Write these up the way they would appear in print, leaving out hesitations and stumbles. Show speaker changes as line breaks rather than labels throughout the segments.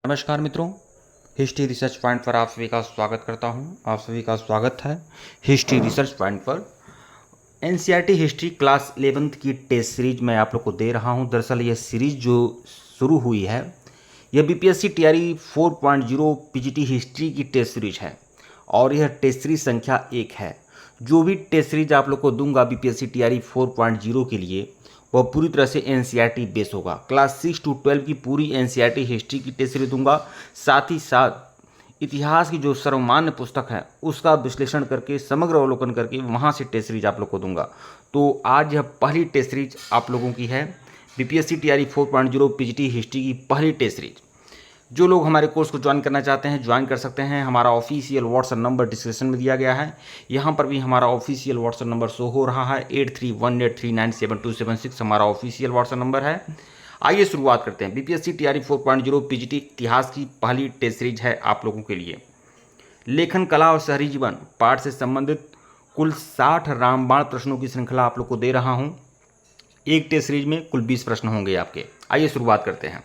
नमस्कार मित्रों, history research point पर आप सभी का स्वागत करता हूं। आप सभी का स्वागत है हिस्ट्री रिसर्च पॉइंट पर। एनसीईआरटी हिस्ट्री क्लास 11th की टेस्ट सीरीज मैं आप लोग को दे रहा हूं। दरअसल यह सीरीज जो शुरू हुई है यह बीपीएससी टीआरई 4.0 पीजीटी हिस्ट्री की टेस्ट सीरीज है और यह टेस्ट सीरीज संख्या 1 है। जो भी टेस्ट सीरीज आप लोग को दूंगा बीपीएससी टीआरई 4.0 के लिए वह पूरी तरह से एनसीईआरटी बेस होगा। क्लास 6 to 12 की पूरी एनसीईआरटी हिस्ट्री की टेस्ट सीरीज दूंगा। साथ ही साथ इतिहास की जो सर्वमान्य पुस्तक है उसका विश्लेषण करके समग्र अवलोकन करके वहाँ से टेस्ट सीरीज आप लोग को दूंगा। तो आज यह पहली टेस्ट सीरीज आप लोगों की है, बीपीएससी टीआरई 4.0 पीजीटी हिस्ट्री की पहली टेस्ट सीरीज। जो लोग हमारे कोर्स को ज्वाइन करना चाहते हैं ज्वाइन कर सकते हैं। हमारा ऑफिशियल व्हाट्सएप नंबर डिस्क्रिप्शन में दिया गया है। यहाँ पर भी हमारा ऑफिशियल व्हाट्सएप नंबर शो हो रहा है 8318397276 हमारा ऑफिशियल व्हाट्सएप नंबर है। आइए शुरुआत करते हैं। बीपीएससी टीआरई 4.0 पीजीटी इतिहास की पहली टेस्ट सीरीज है आप लोगों के लिए। लेखन कला और शहरी जीवन पाठ से संबंधित कुल 60 रामबाण प्रश्नों की श्रृंखला आप लोग को दे रहा हूँ। एक टेस्ट सीरीज में कुल 20 प्रश्न होंगे आपके। आइए शुरुआत करते हैं।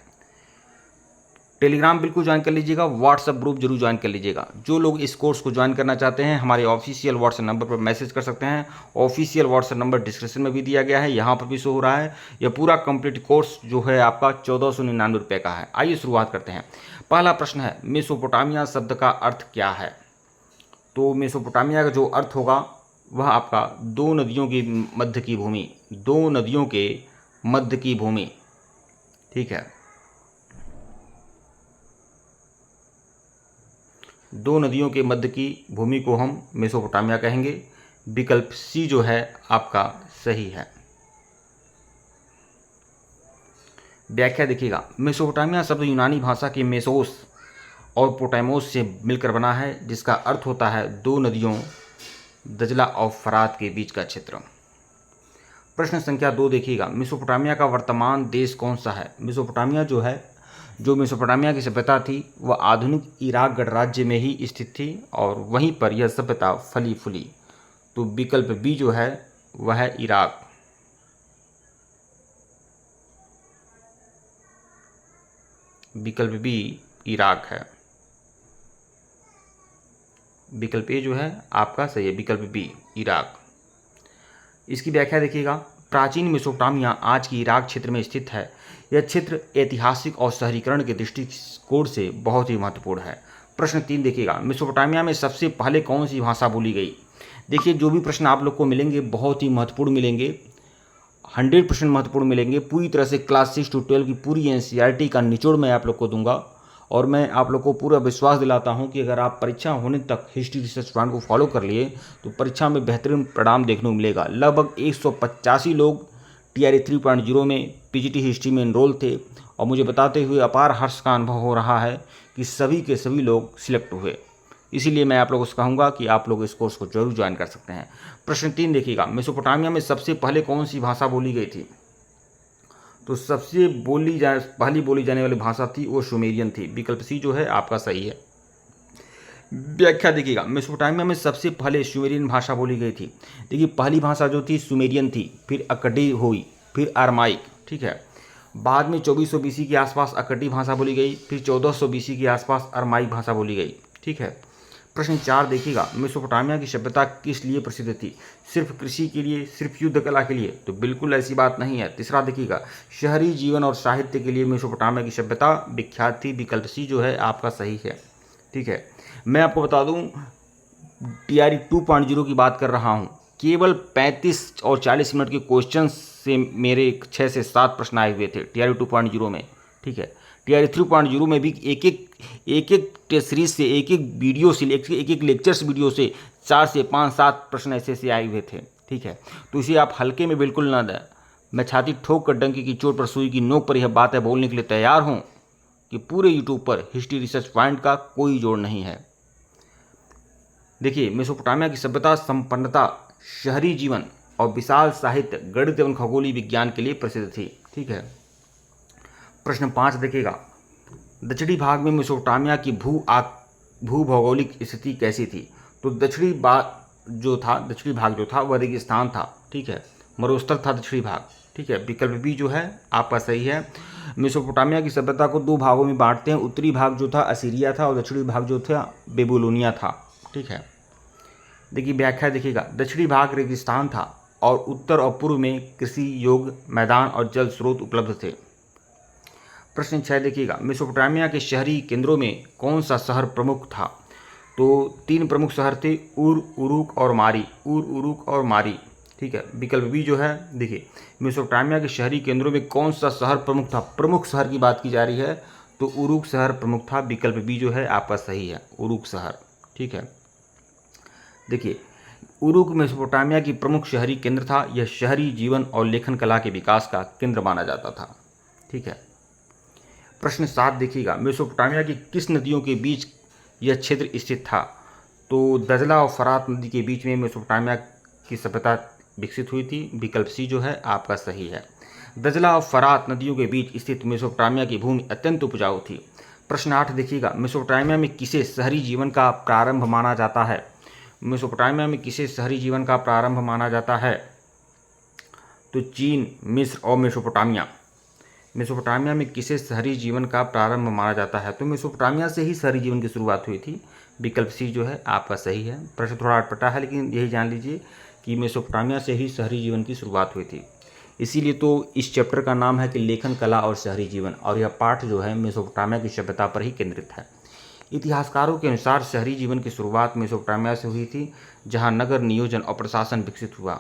टेलीग्राम बिल्कुल ज्वाइन कर लीजिएगा, व्हाट्सएप ग्रुप जरूर ज्वाइन कर लीजिएगा। जो लोग इस कोर्स को ज्वाइन करना चाहते हैं हमारे ऑफिशियल व्हाट्सएप नंबर पर मैसेज कर सकते हैं। ऑफिशियल व्हाट्सएप नंबर डिस्क्रिप्शन में भी दिया गया है, यहाँ पर भी शो हो रहा है। यह पूरा कंप्लीट कोर्स जो है आपका 1499 रुपये का है। आइए शुरुआत करते हैं। पहला प्रश्न है, मेसोपोटामिया शब्द का अर्थ क्या है? तो मेसोपोटामिया का जो अर्थ होगा वह आपका दो नदियों के मध्य की भूमि, दो नदियों के मध्य की भूमि। ठीक है, दो नदियों के मध्य की भूमि को हम मेसोपोटामिया कहेंगे। विकल्प सी जो है आपका सही है। व्याख्या देखिएगा, मेसोपोटामिया शब्द यूनानी भाषा के मेसोस और पोटामोस से मिलकर बना है, जिसका अर्थ होता है दो नदियों दजला और फरात के बीच का क्षेत्र। प्रश्न संख्या 2 देखिएगा, मेसोपोटामिया का वर्तमान देश कौन सा है? मेसोपोटामिया जो मेसोपोटामिया की सभ्यता थी वह आधुनिक इराक गणराज्य में ही स्थित थी और वहीं पर यह सभ्यता फली फूली। तो विकल्प बी जो है वह है इराक। विकल्प बी इराक है। विकल्प ए जो है आपका सही है, विकल्प बी इराक। इसकी व्याख्या देखिएगा, प्राचीन मेसोपोटामिया आज की इराक क्षेत्र में स्थित है। यह क्षेत्र ऐतिहासिक और शहरीकरण के दृष्टिकोण से बहुत ही महत्वपूर्ण है। प्रश्न 3 देखिएगा, मेसोपोटामिया में सबसे पहले कौन सी भाषा बोली गई? देखिए, जो भी प्रश्न आप लोग को मिलेंगे बहुत ही महत्वपूर्ण मिलेंगे, 100% महत्वपूर्ण मिलेंगे। पूरी तरह से क्लास 6 to 12 की पूरी एनसीईआरटी का निचोड़ मैं आप लोग को दूंगा और मैं आप लोग को पूरा विश्वास दिलाता हूं कि अगर आप परीक्षा होने तक हिस्ट्री रिसर्च पॉइंट को फॉलो कर लिए तो परीक्षा में बेहतरीन परिणाम देखने को मिलेगा। लगभग 185 लोग टीआरई 3.0 में पीजीटी हिस्ट्री में एनरोल थे और मुझे बताते हुए अपार हर्ष का अनुभव हो रहा है कि सभी के सभी लोग सिलेक्ट हुए। इसीलिए मैं आप लोगों से कहूँगा कि आप लोग इस कोर्स को जरूर ज्वाइन कर सकते हैं। प्रश्न 3 देखिएगा, मेसोपोटामिया में सबसे पहले कौन सी भाषा बोली गई थी? तो सबसे पहली बोली जाने वाली भाषा थी वो सुमेरियन थी। विकल्प सी जो है आपका सही है। व्याख्या देखिएगा, मेसोपोटामिया में सबसे पहले सुमेरियन भाषा बोली गई थी। देखिए, पहली भाषा जो थी सुमेरियन थी, फिर अक्कडी हुई, फिर अरमाइक। ठीक है, बाद में 2400 बीसी के आसपास अक्कडी भाषा बोली गई, फिर 1400 बीसी के आसपास अरमाइक भाषा बोली गई। ठीक है। प्रश्न 4 देखिएगा, मेसोपोटामिया की सभ्यता किस लिए प्रसिद्ध थी? सिर्फ कृषि के लिए, सिर्फ युद्ध कला के लिए? तो बिल्कुल ऐसी बात नहीं है। तीसरा देखिएगा, शहरी जीवन और साहित्य के लिए मेसोपोटामिया की सभ्यता विख्यात थी। विकल्प सी जो है आपका सही है। ठीक है, मैं आपको बता दूं टीआरई 2.0 की बात कर रहा हूं। केवल 35 और 40 मिनट के क्वेश्चन से मेरे 6 से 7 प्रश्न आए हुए थे टीआरई 2.0 में। ठीक है, टीआरई 3.0 में भी एक टेस्ट सीरीज से एक वीडियो से एक लेक्चर्स वीडियो से 4 से 5-7 प्रश्न ऐसे आए हुए थे। ठीक है, तो इसे आप हल्के में बिल्कुल ना दें। मैं छाती ठोक कर डंकी की चोट पर सुई की नोक पर यह बात है बोलने के लिए तैयार हूं कि पूरे यूट्यूब पर हिस्ट्री रिसर्च पॉइंट का कोई जोड़ नहीं है। देखिए, मेसोपोटामिया की सभ्यता संपन्नता, शहरी जीवन और विशाल साहित्य, गणित एवं खगोलीय विज्ञान के लिए प्रसिद्ध थी। ठीक है। प्रश्न 5 देखिएगा, दक्षिणी भाग में मेसोपोटामिया की भूभौगोलिक स्थिति कैसी थी? तो दक्षिणी भाग जो था वह रेगिस्तान था। ठीक है, मरुस्थल था दक्षिणी भाग। ठीक है, विकल्प बी जो है आपका सही है। मेसोपोटामिया की सभ्यता को दो भागों में बांटते हैं, उत्तरी भाग जो था असीरिया था और दक्षिणी भाग जो था बेबीलोनिया था। ठीक है, देखिए व्याख्या देखिएगा, दक्षिणी भाग रेगिस्तान था और उत्तर और पूर्व में कृषि योग्य मैदान और जल स्रोत उपलब्ध थे। प्रश्न 6 देखिएगा, मेसोपोटामिया के शहरी केंद्रों में कौन सा शहर प्रमुख था? तो तीन प्रमुख शहर थे, उर, उरुक और मारी। उर, उरुक और मारी। ठीक है, विकल्प बी जो है, देखिए मेसोपोटामिया के शहरी केंद्रों में कौन सा शहर प्रमुख था? प्रमुख शहर की बात की जा रही है तो उरुक शहर प्रमुख था। विकल्प बी जो है आपका सही है, उरुक शहर। ठीक है, देखिए उरुक मेसोपोटामिया की प्रमुख शहरी केंद्र था। यह शहरी जीवन और लेखन कला के विकास का केंद्र माना जाता था। ठीक है, प्रश्न 7 देखिएगा, मेसोपोटामिया की किस नदियों के बीच यह क्षेत्र स्थित था? तो दजला और फरात नदी के बीच में मेसोपोटामिया की सभ्यता विकसित हुई थी। विकल्प सी जो है आपका सही है। दजला और फरात नदियों के बीच स्थित मेसोपोटामिया की भूमि अत्यंत उपजाऊ थी। प्रश्न 8 देखिएगा, मेसोपोटामिया में किसे शहरी जीवन का प्रारंभ माना जाता है? मेसोपोटामिया में किसे शहरी जीवन का प्रारंभ माना जाता है? तो चीन, मिस्र और मेसोपोटामिया। मेसोपोटामिया में किसे शहरी जीवन का प्रारंभ माना जाता है? तो मेसोपोटामिया से ही शहरी जीवन की शुरुआत हुई थी। विकल्प सी जो है आपका सही है। प्रश्न थोड़ा अटपटा है लेकिन यही जान लीजिए कि मेसोपोटामिया से ही शहरी जीवन की शुरुआत हुई थी। इसीलिए तो इस चैप्टर का नाम है कि लेखन कला और शहरी जीवन, और यह पाठ जो है मेसोपोटामिया की सभ्यता पर ही केंद्रित है। इतिहासकारों के अनुसार शहरी जीवन की शुरुआत मेसोपोटामिया से हुई थी, जहां नगर नियोजन और प्रशासन विकसित हुआ।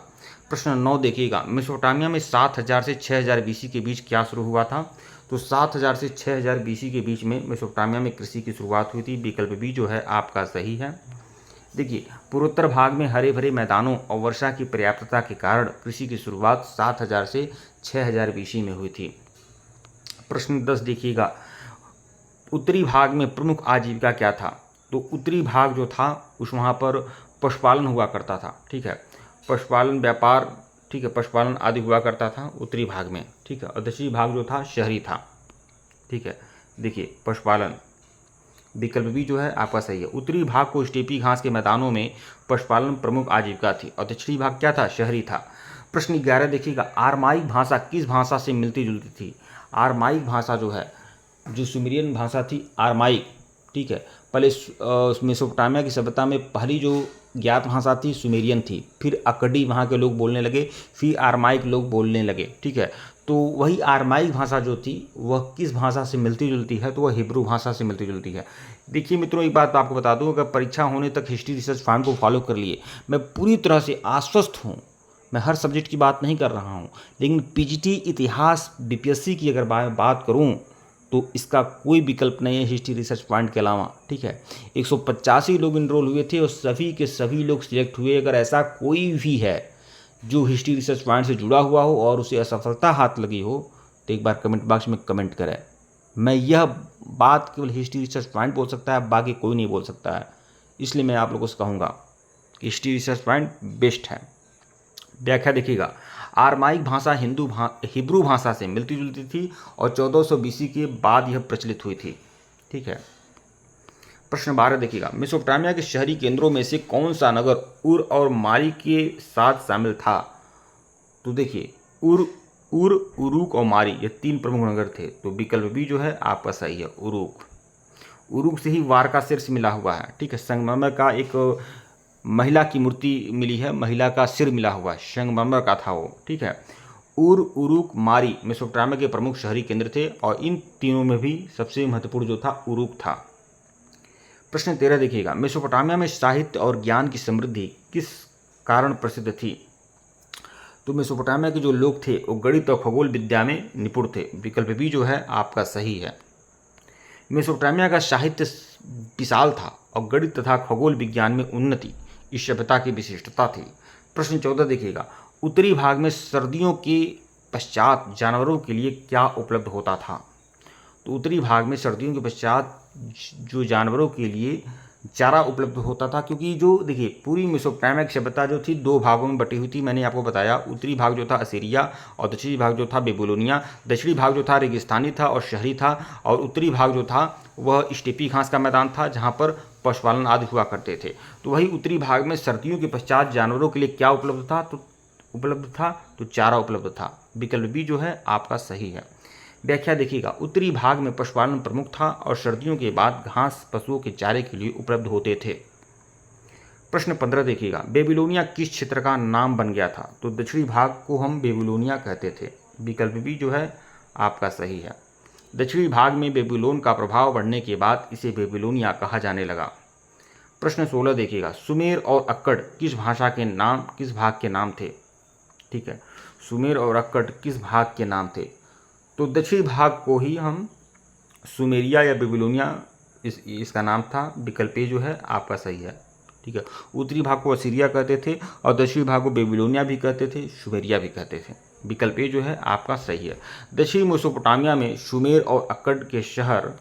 प्रश्न 9 देखिएगा, मेसोपोटामिया में 7000 से 6000 बीसी के बीच क्या शुरू हुआ था? तो 7000 से 6000 बीसी के बीच में मेसोपोटामिया में कृषि की शुरुआत हुई थी। विकल्प बी जो है आपका सही है। देखिए पूर्वोत्तर भाग में हरे भरे मैदानों और वर्षा की पर्याप्तता के कारण कृषि की शुरुआत 7000 से 6000 बीसी में हुई थी। प्रश्न 10 देखिएगा, उत्तरी भाग में प्रमुख आजीविका क्या था? तो उत्तरी भाग जो था उस वहाँ पर पशुपालन हुआ करता था। ठीक है, पशुपालन व्यापार, ठीक है, पशुपालन आदि हुआ करता था उत्तरी भाग में। ठीक है, और दक्षिणी भाग जो था शहरी था। ठीक है, देखिए पशुपालन, विकल्प बी जो है आपका सही है। उत्तरी भाग को स्टेपी घास के मैदानों में पशुपालन प्रमुख आजीविका थी और दक्षिणी भाग क्या था? शहरी था। प्रश्न 11 देखिएगा, आरमाइक भाषा किस भाषा से मिलती जुलती थी? आरमाइक भाषा जो है, जो सुमेरियन भाषा थी आरमाइक। ठीक है, पहले मेसोपोटामिया की सभ्यता में पहली जो ज्ञात भाषा थी सुमेरियन थी, फिर अकडी वहाँ के लोग बोलने लगे, फिर आरमाइक लोग बोलने लगे। ठीक है, तो वही आरमाइक भाषा जो थी वह किस भाषा से मिलती जुलती है? तो वह हिब्रू भाषा से मिलती जुलती है। देखिए मित्रों, एक बात आपको बता दूं, अगर परीक्षा होने तक हिस्ट्री रिसर्च फंड को फॉलो कर लिए, मैं पूरी तरह से आश्वस्त हूँ। मैं हर सब्जेक्ट की बात नहीं कर रहा हूँ, लेकिन पीजीटी इतिहास बीपीएससी की अगर बात करूँ तो इसका कोई विकल्प नहीं है हिस्ट्री रिसर्च पॉइंट के अलावा। ठीक है, 185 लोग इनरोल हुए थे और सभी के सभी लोग सिलेक्ट हुए। अगर ऐसा कोई भी है जो हिस्ट्री रिसर्च पॉइंट से जुड़ा हुआ हो और उसे असफलता हाथ लगी हो तो एक बार कमेंट बॉक्स में कमेंट करें। मैं यह बात केवल हिस्ट्री रिसर्च पॉइंट बोल सकता है, बाकी कोई नहीं बोल सकता है। इसलिए मैं आप लोगों से कहूँगा कि हिस्ट्री रिसर्च पॉइंट बेस्ट है। व्याख्या देखिएगा, आरमाइक भाषा हिब्रू भाषा से मिलती जुलती थी और 1400 बीसी के बाद यह प्रचलित हुई थी। ठीक है, प्रश्न 12 देखिएगा, मेसोपोटामिया के शहरी केंद्रों में से कौन सा नगर उर और मारी के साथ शामिल था? तो देखिए उर, उरुक और मारी ये तीन प्रमुख नगर थे। तो विकल्प बी जो है आपका सही है, उरुक। उरुक से ही वार का शीर्ष मिला हुआ है। ठीक है, संगमरमर का एक महिला की मूर्ति मिली है, महिला का सिर मिला हुआ है, संगमरमर का था वो। ठीक है, उर, उरुक, मारी मेसोपोटामिया के प्रमुख शहरी केंद्र थे और इन तीनों में भी सबसे महत्वपूर्ण जो था उरुक था। प्रश्न 13 देखिएगा, मेसोपोटामिया में साहित्य और ज्ञान की समृद्धि किस कारण प्रसिद्ध थी? तो मेसोपोटामिया के जो लोग थे वो गणित और खगोल विद्या में निपुण थे। विकल्प बी जो है आपका सही है। मेसोपोटामिया का साहित्य विशाल था और गणित तथा खगोल विज्ञान में उन्नति इस सभ्यता की विशिष्टता थी। प्रश्न 14 देखिएगा, उत्तरी भाग में सर्दियों के पश्चात जानवरों के लिए क्या उपलब्ध होता था? तो उत्तरी भाग में सर्दियों के पश्चात जो जानवरों के लिए चारा उपलब्ध होता था, क्योंकि जो देखिए पूरी मेसोपोटामिया की सभ्यता जो थी दो भागों में बटी हुई थी। मैंने आपको बताया, उत्तरी भाग जो था असीरिया और दक्षिणी भाग जो था बेबीलोनिया। दक्षिणी भाग जो था रेगिस्तानी था और शहरी था, और उत्तरी भाग जो था वह स्टेपी घास का मैदान था जहाँ पर पशुपालन आदि हुआ करते थे। तो वही उत्तरी भाग में सर्दियों के पश्चात जानवरों के लिए क्या उपलब्ध था? तो चारा उपलब्ध था। विकल्प बी जो है आपका सही है। व्याख्या देखिएगा, उत्तरी भाग में पशुपालन प्रमुख था और सर्दियों के बाद घास पशुओं के चारे के लिए उपलब्ध होते थे। प्रश्न 15 देखिएगा, बेबीलोनिया किस क्षेत्र का नाम बन गया था? तो दक्षिणी भाग को हम बेबीलोनिया कहते थे। विकल्प बी जो है आपका सही है। दक्षिणी भाग में बेबीलोन का प्रभाव बढ़ने के बाद इसे बेबीलोनिया कहा जाने लगा। प्रश्न 16 देखिएगा, सुमेर और अक्कड़ किस भाग के नाम थे? ठीक है, सुमेर और अक्कड़ किस भाग के नाम थे? तो दक्षिणी भाग को ही हम सुमेरिया या बेबीलोनिया इसका नाम था। विकल्प ए जो है आपका सही है। ठीक है, उत्तरी भाग को असीरिया कहते थे और दक्षिणी भाग को बेबीलोनिया भी कहते थे, सुमेरिया भी कहते थे। विकल्प ए जो है आपका सही है। दक्षिणी मेसोपोटामिया में सुमेर और अक्कड़ के शहर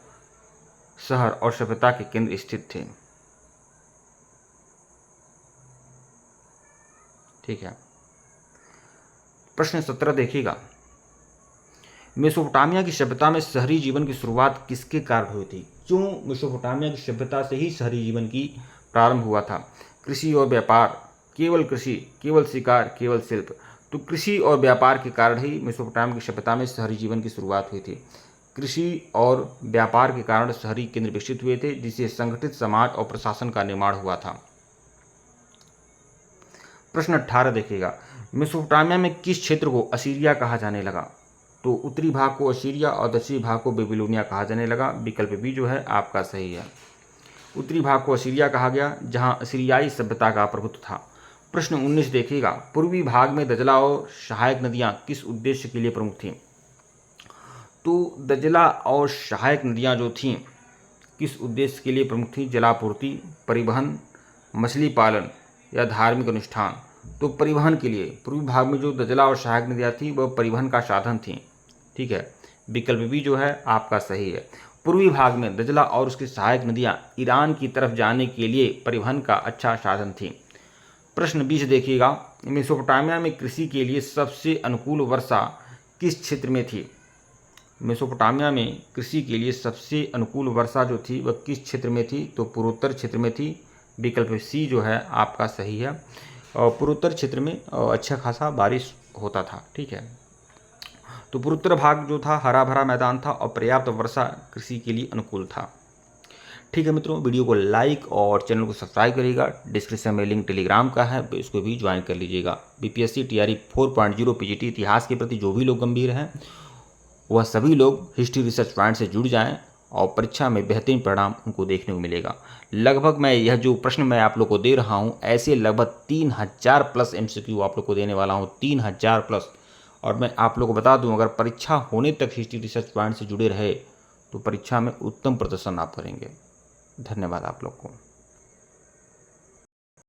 और सभ्यता के केंद्र स्थित थे। ठीक है, प्रश्न 17 देखिएगा, मेसोपोटामिया की सभ्यता में शहरी जीवन की शुरुआत किसके कारण हुई थी? क्यों मेसोपोटामिया की सभ्यता से ही शहरी जीवन की प्रारंभ हुआ था? कृषि और व्यापार, केवल कृषि, केवल शिकार, केवल शिल्प? तो कृषि और व्यापार के कारण ही मेसोपोटामिया की सभ्यता में शहरी जीवन की शुरुआत हुई थी। कृषि और व्यापार के कारण शहरी केंद्र विकसित हुए थे, जिससे संगठित समाज और प्रशासन का निर्माण हुआ था। प्रश्न 18 देखिएगा, मेसोपोटामिया में किस क्षेत्र को असीरिया कहा जाने लगा? तो उत्तरी भाग को असीरिया और दक्षिणी भाग को बेबीलोनिया कहा जाने लगा। विकल्प बी जो है आपका सही है। उत्तरी भाग को असीरिया कहा गया, जहां असीरियाई सभ्यता का प्रभुत्व था। प्रश्न 19 देखिएगा, पूर्वी भाग में दजला और सहायक नदियां किस उद्देश्य के लिए प्रमुख थीं? तो दजला और सहायक नदियां जो थीं किस उद्देश्य के लिए प्रमुख थीं? जलापूर्ति, परिवहन, मछली पालन या धार्मिक अनुष्ठान? तो परिवहन के लिए पूर्वी भाग में जो दजला और सहायक नदियां थीं वह परिवहन का साधन थीं। ठीक है, विकल्प बी जो है आपका सही है। पूर्वी भाग में दजला और उसकी सहायक नदियां ईरान की तरफ जाने के लिए परिवहन का अच्छा साधन थीं। प्रश्न 20 देखिएगा, मेसोपोटामिया में कृषि के लिए सबसे अनुकूल वर्षा किस क्षेत्र में थी? मेसोपोटामिया में कृषि के लिए सबसे अनुकूल वर्षा जो थी वह किस क्षेत्र में थी? तो पूर्वोत्तर क्षेत्र में थी। विकल्प सी जो है आपका सही है। और पूर्वोत्तर क्षेत्र में अच्छा खासा बारिश होता था। ठीक है, तो पूर्वोत्तर भाग जो था हरा भरा मैदान था और पर्याप्त वर्षा कृषि के लिए अनुकूल था। ठीक है मित्रों, वीडियो को लाइक और चैनल को सब्सक्राइब करिएगा। डिस्क्रिप्शन में लिंक टेलीग्राम का है, तो इसको भी ज्वाइन कर लीजिएगा। बीपीएससी टीआरई 4.0 पीजीटी इतिहास के प्रति जो भी लोग गंभीर हैं वह सभी लोग हिस्ट्री रिसर्च पॉइंट से जुड़ जाएं और परीक्षा में बेहतरीन परिणाम उनको देखने को मिलेगा। लगभग मैं यह जो प्रश्न मैं आप लोग को दे रहा हूँ ऐसे लगभग 3000 प्लस एमसीक्यू आप लोग को देने वाला हूँ, 3000 प्लस। और मैं आप लोग को बता दूं, अगर परीक्षा होने तक हिस्ट्री रिसर्च पॉइंट से जुड़े रहे तो परीक्षा में उत्तम प्रदर्शन आप करेंगे। धन्यवाद आप लोग को।